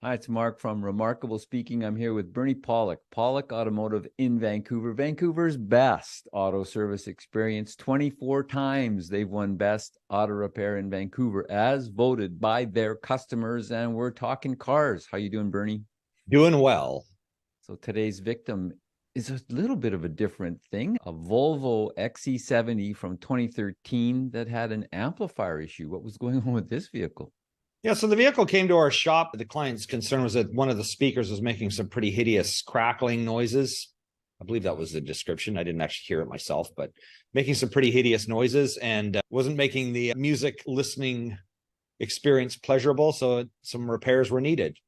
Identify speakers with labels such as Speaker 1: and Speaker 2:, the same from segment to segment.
Speaker 1: Hi, it's Mark from Remarkable Speaking. I'm here with Bernie Pawlik, Pawlik Automotive in Vancouver, Vancouver's best auto service experience. 24 times they've won Best Auto Repair in Vancouver as voted by their customers. And we're talking cars. How you doing, Bernie?
Speaker 2: Doing well.
Speaker 1: So today's victim is a little bit of a different thing. A Volvo XC70 from 2013 that had an amplifier issue. What was going on with this vehicle?
Speaker 2: Yeah, so the vehicle came to our shop. The client's concern was that one of the speakers was making some pretty hideous crackling noises. I believe that was the description. I didn't actually hear it myself, but making some pretty hideous noises and wasn't making the music listening experience pleasurable. So some repairs were needed.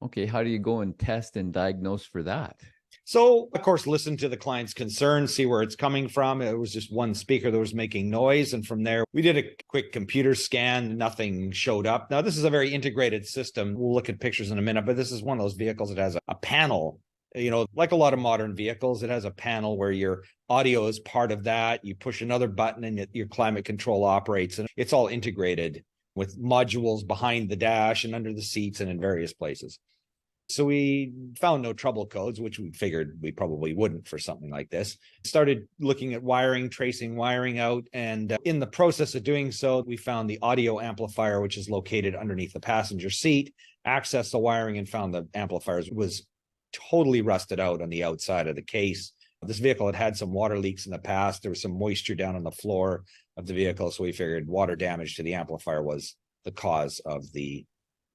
Speaker 1: Okay, how do you go and test and diagnose for that?
Speaker 2: So, of course, listen to the client's concern, see where it's coming from. It was just one speaker that was making noise. And from there, we did a quick computer scan. Nothing showed up. Now, this is a very integrated system. We'll look at pictures in a minute, but this is one of those vehicles that has a panel. You know, like a lot of modern vehicles, it has a panel where your audio is part of that. You push another button and your climate control operates. And it's all integrated with modules behind the dash and under the seats and in various places. So we found no trouble codes, which we figured we probably wouldn't for something like this. Started looking at wiring, tracing wiring out. And in the process of doing so, we found the audio amplifier, which is located underneath the passenger seat, accessed the wiring and found the amplifiers was totally rusted out on the outside of the case. This vehicle had had some water leaks in the past. There was some moisture down on the floor of the vehicle. So we figured water damage to the amplifier was the cause of the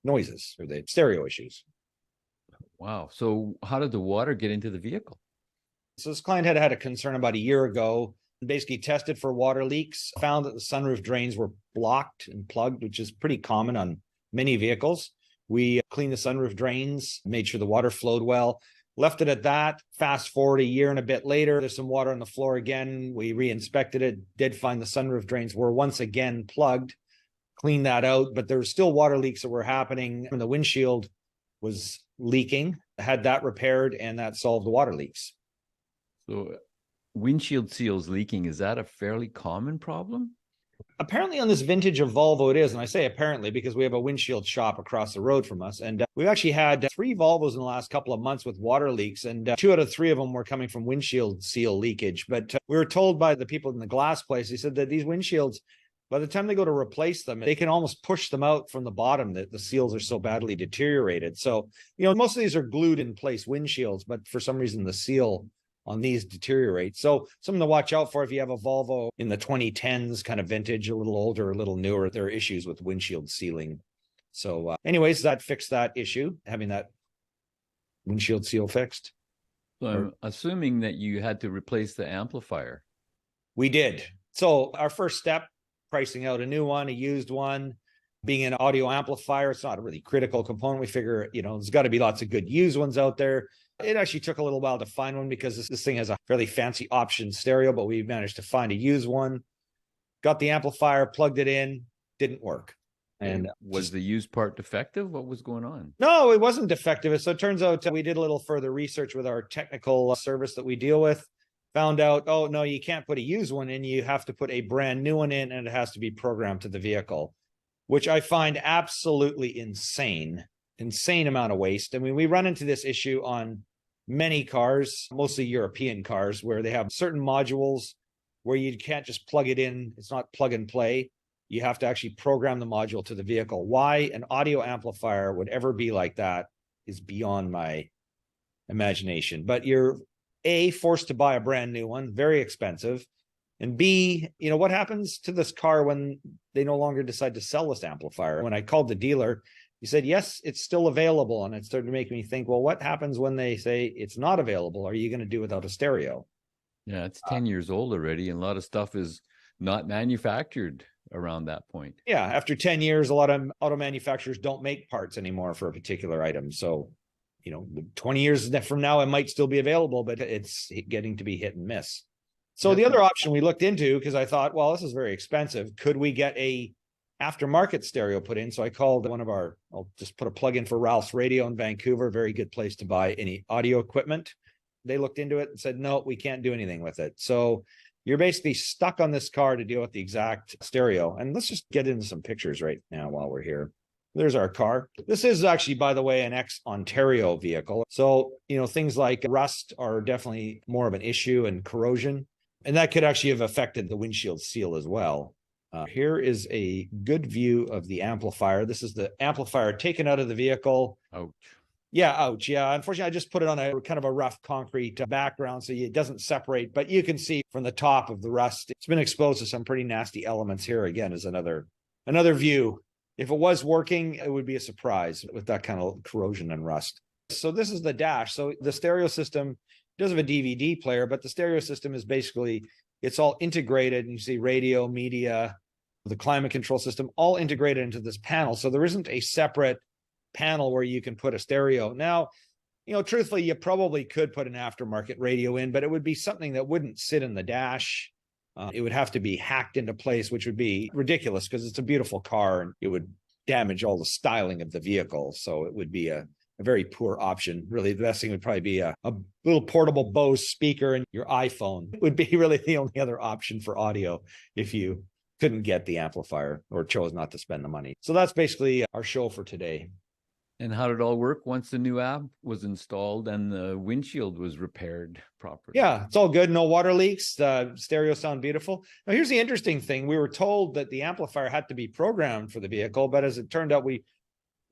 Speaker 2: noises or the stereo issues.
Speaker 1: Wow. So how did the water get into the vehicle?
Speaker 2: So this client had a concern about a year ago, basically tested for water leaks, found that the sunroof drains were blocked and plugged, which is pretty common on many vehicles. We cleaned the sunroof drains, made sure the water flowed well, left it at that. Fast forward a year and a bit later, there's some water on the floor again. We re-inspected it, did find the sunroof drains were once again plugged, cleaned that out, but there were still water leaks that were happening and the windshield was leaking, had that repaired, and that solved the water leaks.
Speaker 1: So windshield seals leaking, is that a fairly common problem?
Speaker 2: Apparently on this vintage of Volvo it is, and I say apparently because we have a windshield shop across the road from us, and we've actually had 3 Volvos in the last couple of months with water leaks, and 2 out of 3 of them were coming from windshield seal leakage. But we were told by the people in the glass place, they said that these windshields, by the time they go to replace them, they can almost push them out from the bottom, that the seals are so badly deteriorated. So, you know, most of these are glued in place windshields, but for some reason the seal on these deteriorates. So something to watch out for if you have a Volvo in the 2010s kind of vintage, a little older, a little newer, there are issues with windshield sealing. So anyways, that fixed that issue, having that windshield seal fixed.
Speaker 1: So I'm assuming that you had to replace the amplifier.
Speaker 2: We did. So our first step, pricing out a new one, a used one, being an audio amplifier, it's not a really critical component. We figure, you know, there's got to be lots of good used ones out there. It actually took a little while to find one because this thing has a fairly fancy option stereo, but we managed to find a used one. Got the amplifier, plugged it in, didn't work. And
Speaker 1: was the used part defective? What was going on?
Speaker 2: No, it wasn't defective. So it turns out we did a little further research with our technical service that we deal with. Found out, oh, no, you can't put a used one in. You have to put a brand new one in, and it has to be programmed to the vehicle, which I find absolutely insane amount of waste. I mean, we run into this issue on many cars, mostly European cars, where they have certain modules where you can't just plug it in. It's not plug and play. You have to actually program the module to the vehicle. Why an audio amplifier would ever be like that is beyond my imagination. But you're A, forced to buy a brand new one, very expensive. And B, you know, what happens to this car when they no longer decide to sell this amplifier? When I called the dealer, he said, yes, it's still available. And it started to make me think, well, what happens when they say it's not available? Are you going to do without a stereo?
Speaker 1: Yeah, it's 10 years old already, and a lot of stuff is not manufactured around that point.
Speaker 2: Yeah, after 10 years, a lot of auto manufacturers don't make parts anymore for a particular item. So, you know, 20 years from now, it might still be available, but it's getting to be hit and miss. So the other option we looked into, because I thought, well, this is very expensive. Could we get a aftermarket stereo put in? So I called one of our, I'll just put a plug in for Ralph's Radio in Vancouver, very good place to buy any audio equipment. They looked into it and said, no, we can't do anything with it. So you're basically stuck on this car to deal with the exact stereo. And let's just get into some pictures right now while we're here. There's our car. This is actually, by the way, an ex-Ontario vehicle. So, things like rust are definitely more of an issue, and corrosion. And that could actually have affected the windshield seal as well. Here is a good view of the amplifier. This is the amplifier taken out of the vehicle.
Speaker 1: Ouch.
Speaker 2: Yeah, ouch. Yeah, unfortunately, I just put it on a kind of a rough concrete background so it doesn't separate. But you can see from the top of the rust, it's been exposed to some pretty nasty elements. Here again is another view. If it was working, it would be a surprise with that kind of corrosion and rust. So this is the dash. So the stereo system does have a DVD player, but the stereo system is basically, it's all integrated. And you see radio, media, the climate control system, all integrated into this panel. So there isn't a separate panel where you can put a stereo. Now, truthfully, you probably could put an aftermarket radio in, but it would be something that wouldn't sit in the dash. It would have to be hacked into place, which would be ridiculous because it's a beautiful car and it would damage all the styling of the vehicle. So it would be a very poor option. Really, the best thing would probably be a little portable Bose speaker and your iPhone. It would be really the only other option for audio if you couldn't get the amplifier or chose not to spend the money. So that's basically our show for today.
Speaker 1: And how did it all work once the new app was installed and the windshield was repaired properly?
Speaker 2: Yeah, it's all good. No water leaks. The stereo sound beautiful. Now, here's the interesting thing. We were told that the amplifier had to be programmed for the vehicle, but as it turned out, we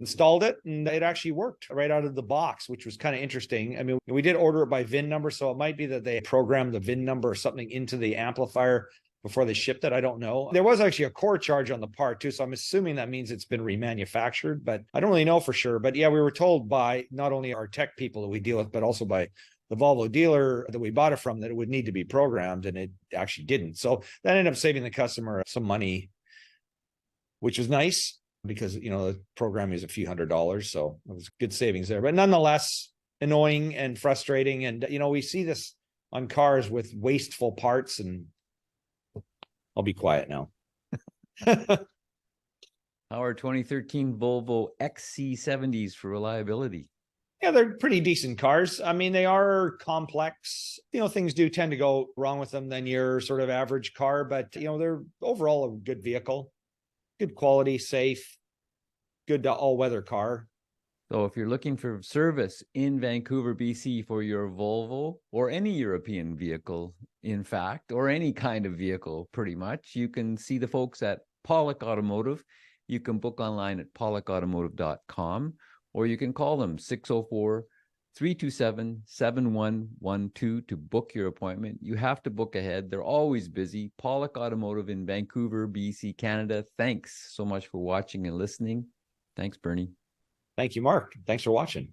Speaker 2: installed it and it actually worked right out of the box, which was kind of interesting. I mean, we did order it by VIN number, so it might be that they programmed the VIN number or something into the amplifier before they shipped it. I don't know. There was actually a core charge on the part too, so I'm assuming that means it's been remanufactured, but I don't really know for sure. But yeah, we were told by not only our tech people that we deal with, but also by the Volvo dealer that we bought it from that it would need to be programmed, and it actually didn't. So that ended up saving the customer some money, which was nice because, the programming is a few $100s. So it was good savings there, but nonetheless, annoying and frustrating. And, we see this on cars with wasteful parts, and I'll be quiet now.
Speaker 1: Our 2013 Volvo XC70s for reliability.
Speaker 2: Yeah, they're pretty decent cars. I mean, they are complex. Things do tend to go wrong with them than your sort of average car, but, they're overall a good vehicle, good quality, safe, good all-weather car.
Speaker 1: So if you're looking for service in Vancouver, BC for your Volvo or any European vehicle, in fact, or any kind of vehicle, pretty much, you can see the folks at Pawlik Automotive. You can book online at pawlikautomotive.com, or you can call them 604-327-7112 to book your appointment. You have to book ahead. They're always busy. Pawlik Automotive in Vancouver, BC, Canada. Thanks so much for watching and listening. Thanks, Bernie.
Speaker 2: Thank you, Mark. Thanks for watching.